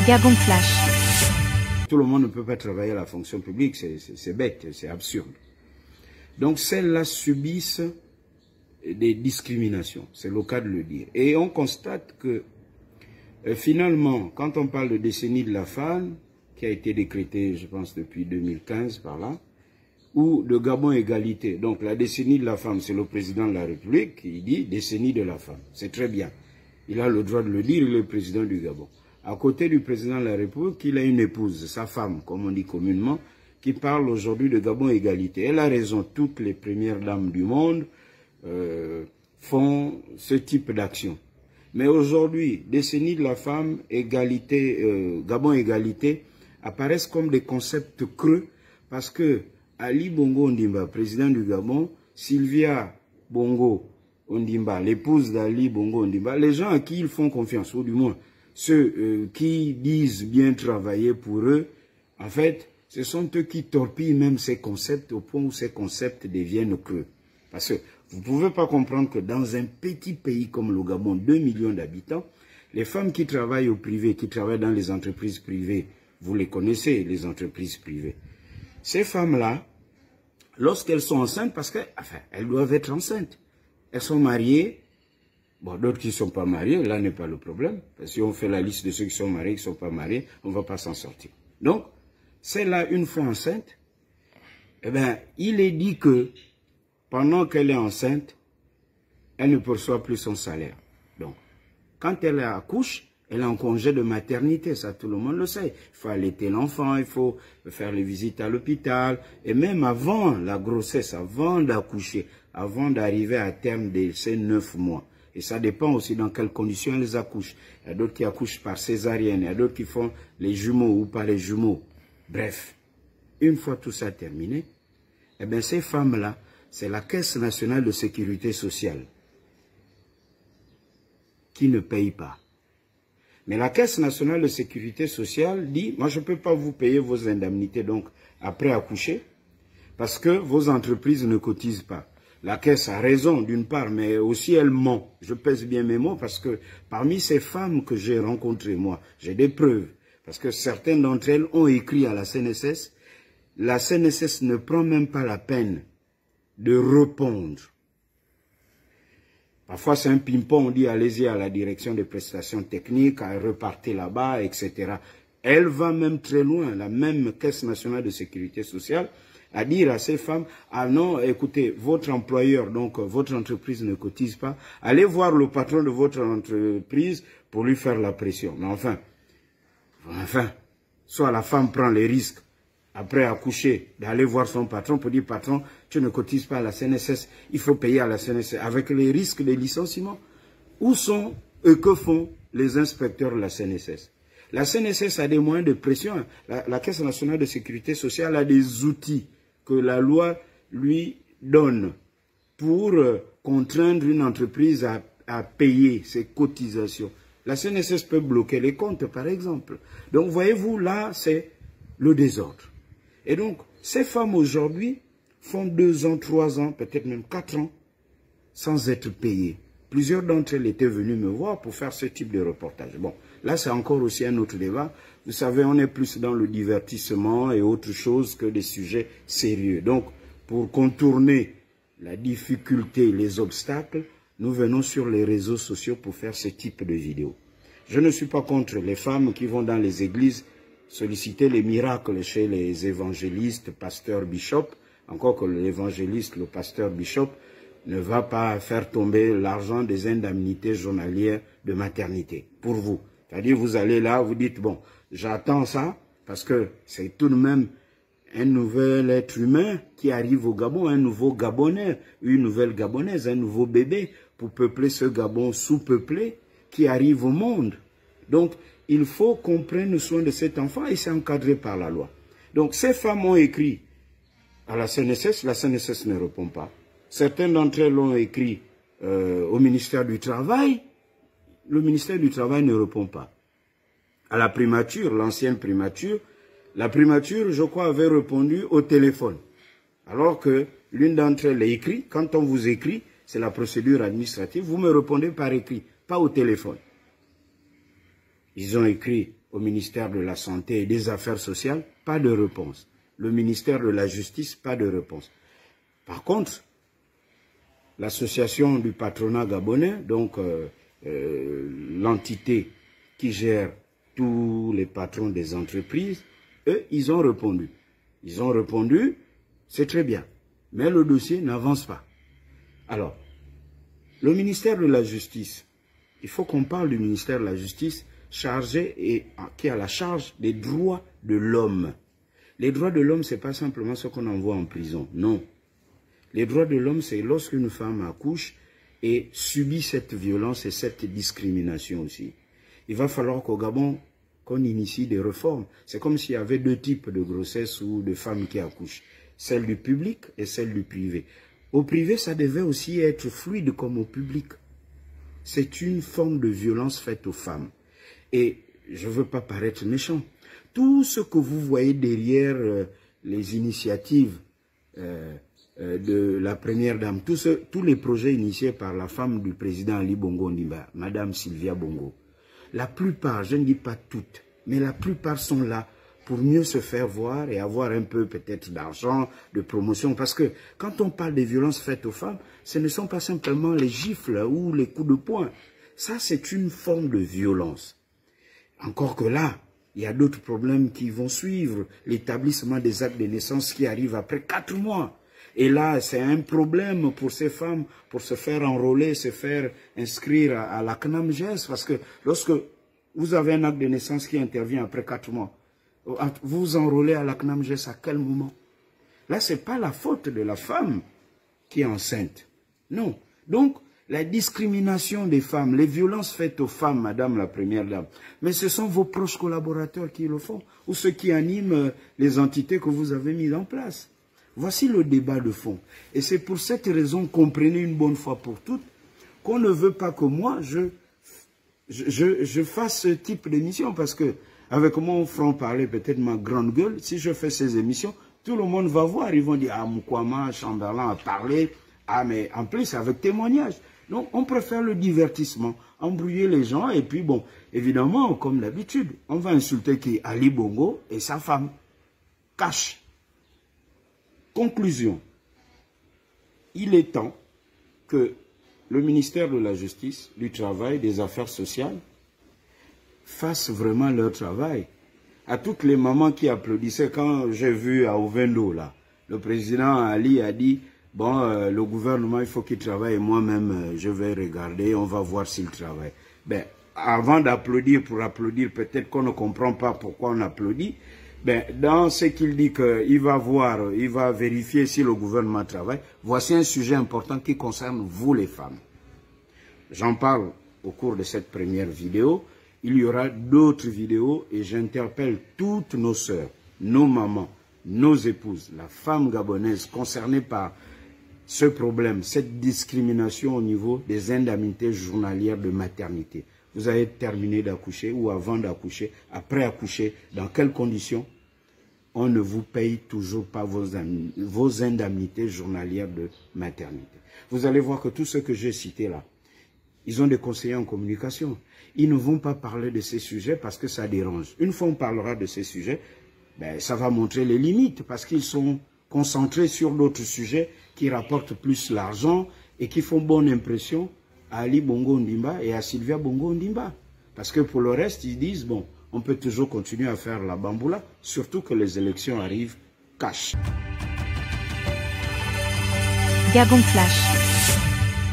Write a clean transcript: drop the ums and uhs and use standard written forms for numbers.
Gabon Flash. Tout le monde ne peut pas travailler à la fonction publique, c'est bête, c'est absurde. Donc celles-là subissent des discriminations, c'est le cas de le dire. Et on constate que finalement, quand on parle de décennie de la femme, qui a été décrétée, je pense, depuis 2015 par là, ou de Gabon égalité. Donc la décennie de la femme, c'est le président de la République qui dit décennie de la femme. C'est très bien. Il a le droit de le dire, il est le président du Gabon. À côté du président de la République, il a une épouse, sa femme, comme on dit communément, qui parle aujourd'hui de Gabon égalité. Elle a raison, toutes les premières dames du monde font ce type d'action. Mais aujourd'hui, décennie de la femme, égalité, Gabon égalité, apparaissent comme des concepts creux parce que Ali Bongo Ondimba, président du Gabon, Sylvia Bongo Ondimba, l'épouse d'Ali Bongo Ondimba, les gens à qui ils font confiance, ou du moins ceux qui disent bien travailler pour eux, en fait, ce sont eux qui torpillent même ces concepts au point où ces concepts deviennent creux. Parce que vous ne pouvez pas comprendre que dans un petit pays comme le Gabon, 2 millions d'habitants, les femmes qui travaillent au privé, qui travaillent dans les entreprises privées, vous les connaissez, les entreprises privées. Ces femmes-là, lorsqu'elles sont enceintes, parce qu'elles elles doivent être enceintes, elles sont mariées, bon, d'autres qui ne sont pas mariés, là n'est pas le problème, parce que si on fait la liste de ceux qui sont mariés, qui ne sont pas mariés, on ne va pas s'en sortir. Donc, celle-là, une fois enceinte, eh bien, il est dit que pendant qu'elle est enceinte, elle ne perçoit plus son salaire. Donc, quand elle accouche, elle est en congé de maternité, ça tout le monde le sait. Il faut allaiter l'enfant, il faut faire les visites à l'hôpital. Et même avant la grossesse, avant d'accoucher, avant d'arriver à terme de ces 9 mois. Et ça dépend aussi dans quelles conditions elles accouchent. Il y a d'autres qui accouchent par césarienne, il y a d'autres qui font les jumeaux ou pas les jumeaux. Bref, une fois tout ça terminé, eh bien ces femmes-là, c'est la Caisse nationale de sécurité sociale qui ne paye pas. Mais la Caisse nationale de sécurité sociale dit, moi je ne peux pas vous payer vos indemnités donc après accoucher, parce que vos entreprises ne cotisent pas. La Caisse a raison d'une part, mais aussi elle ment. Je pèse bien mes mots parce que parmi ces femmes que j'ai rencontrées, moi, j'ai des preuves. Parce que certaines d'entre elles ont écrit à la CNSS. La CNSS ne prend même pas la peine de répondre. Parfois, c'est un ping-pong, on dit allez-y à la direction des prestations techniques, repartez là-bas, etc. Elle va même très loin, la même Caisse nationale de sécurité sociale, à dire à ces femmes, ah non, écoutez, votre employeur, donc votre entreprise ne cotise pas, allez voir le patron de votre entreprise pour lui faire la pression. Mais enfin, soit la femme prend les risques, après accoucher, d'aller voir son patron pour dire, patron, tu ne cotises pas à la CNSS, il faut payer à la CNSS, avec les risques de licenciement. Où sont et que font les inspecteurs de la CNSS? La CNSS a des moyens de pression. La Caisse nationale de sécurité sociale a des outils que la loi lui donne pour contraindre une entreprise à payer ses cotisations. La CNSS peut bloquer les comptes, par exemple. Donc, voyez-vous, là, c'est le désordre. Et donc, ces femmes aujourd'hui font 2 ans, 3 ans, peut-être même 4 ans, sans être payées. Plusieurs d'entre elles étaient venues me voir pour faire ce type de reportage. Bon, là, c'est encore aussi un autre débat. Vous savez, on est plus dans le divertissement et autre chose que des sujets sérieux. Donc, pour contourner la difficulté, les obstacles, nous venons sur les réseaux sociaux pour faire ce type de vidéos. Je ne suis pas contre les femmes qui vont dans les églises solliciter les miracles chez les évangélistes, pasteurs, bishops, encore que l'évangéliste, le pasteur, bishop, ne va pas faire tomber l'argent des indemnités journalières de maternité, pour vous. C'est-à-dire, vous allez là, vous dites, bon, j'attends ça, parce que c'est tout de même un nouvel être humain qui arrive au Gabon, un nouveau Gabonais, une nouvelle Gabonaise, un nouveau bébé, pour peupler ce Gabon sous-peuplé qui arrive au monde. Donc, il faut qu'on prenne soin de cet enfant et c'est encadré par la loi. Donc, ces femmes ont écrit à la CNSS ne répond pas. Certaines d'entre elles ont écrit au ministère du Travail, le ministère du Travail ne répond pas. À la primature, l'ancienne primature, la primature, je crois, avait répondu au téléphone. Alors que l'une d'entre elles a écrit, quand on vous écrit, c'est la procédure administrative, vous me répondez par écrit, pas au téléphone. Ils ont écrit au ministère de la Santé et des Affaires sociales, pas de réponse. Le ministère de la Justice, pas de réponse. Par contre, l'association du patronat gabonais, donc l'entité qui gère tous les patrons des entreprises, eux, ils ont répondu. Ils ont répondu, c'est très bien, mais le dossier n'avance pas. Alors, le ministère de la Justice, il faut qu'on parle du ministère de la Justice chargé et qui a la charge des droits de l'homme. Les droits de l'homme, ce n'est pas simplement ce qu'on envoie en prison, non. Les droits de l'homme, c'est lorsqu'une femme accouche et subit cette violence et cette discrimination aussi. Il va falloir qu'au Gabon, qu'on initie des réformes. C'est comme s'il y avait deux types de grossesse ou de femmes qui accouchent. Celle du public et celle du privé. Au privé, ça devait aussi être fluide comme au public. C'est une forme de violence faite aux femmes. Et je ne veux pas paraître méchant. Tout ce que vous voyez derrière les initiatives de la première dame, tous les projets initiés par la femme du président Ali Bongo Ondimba, Madame Sylvia Bongo, la plupart, je ne dis pas toutes, mais la plupart sont là pour mieux se faire voir et avoir un peu peut-être d'argent, de promotion. Parce que quand on parle des violences faites aux femmes, ce ne sont pas simplement les gifles ou les coups de poing. Ça, c'est une forme de violence. Encore que là, il y a d'autres problèmes qui vont suivre. L'établissement des actes de naissance qui arrive après 4 mois. Et là, c'est un problème pour ces femmes, pour se faire enrôler, se faire inscrire à la CNAMGES. Parce que lorsque vous avez un acte de naissance qui intervient après 4 mois, vous vous enrôlez à la CNAMGES à quel moment? Là, ce n'est pas la faute de la femme qui est enceinte. Non. Donc, la discrimination des femmes, les violences faites aux femmes, Madame la Première Dame, mais ce sont vos proches collaborateurs qui le font, ou ceux qui animent les entités que vous avez mises en place. Voici le débat de fond. Et c'est pour cette raison, comprenez une bonne fois pour toutes, qu'on ne veut pas que moi, je fasse ce type d'émission, parce que avec mon franc-parler, peut-être ma grande gueule, si je fais ces émissions, tout le monde va voir, ils vont dire, ah, Moukwama, Chamberlain a parlé, ah, mais en plus, avec témoignage. Donc, on préfère le divertissement, embrouiller les gens, et puis bon, évidemment, comme d'habitude, on va insulter qui Ali Bongo et sa femme. Cash. Conclusion. Il est temps que le ministère de la Justice, du Travail, des Affaires sociales, fasse vraiment leur travail. À toutes les mamans qui applaudissaient, quand j'ai vu à Ovendo, là, le président Ali a dit, bon, le gouvernement, il faut qu'il travaille, et moi-même, je vais regarder, on va voir s'il travaille. Ben, avant d'applaudir pour applaudir, peut-être qu'on ne comprend pas pourquoi on applaudit, ben, dans ce qu'il dit qu'il va voir, il va vérifier si le gouvernement travaille, voici un sujet important qui concerne vous les femmes. J'en parle au cours de cette première vidéo. Il y aura d'autres vidéos et j'interpelle toutes nos sœurs, nos mamans, nos épouses, la femme gabonaise concernée par ce problème, cette discrimination au niveau des indemnités journalières de maternité. Vous avez terminé d'accoucher ou avant d'accoucher, après accoucher, dans quelles conditions? On ne vous paye toujours pas vos indemnités journalières de maternité. Vous allez voir que tout ce que j'ai cité là, ils ont des conseillers en communication. Ils ne vont pas parler de ces sujets parce que ça dérange. Une fois on parlera de ces sujets, ben, ça va montrer les limites parce qu'ils sont concentrés sur d'autres sujets qui rapportent plus l'argent et qui font bonne impression à Ali Bongo Ondimba et à Sylvia Bongo Ondimba. Parce que pour le reste, ils disent, bon, on peut toujours continuer à faire la bamboula, surtout que les élections arrivent cash. Gabon Flash.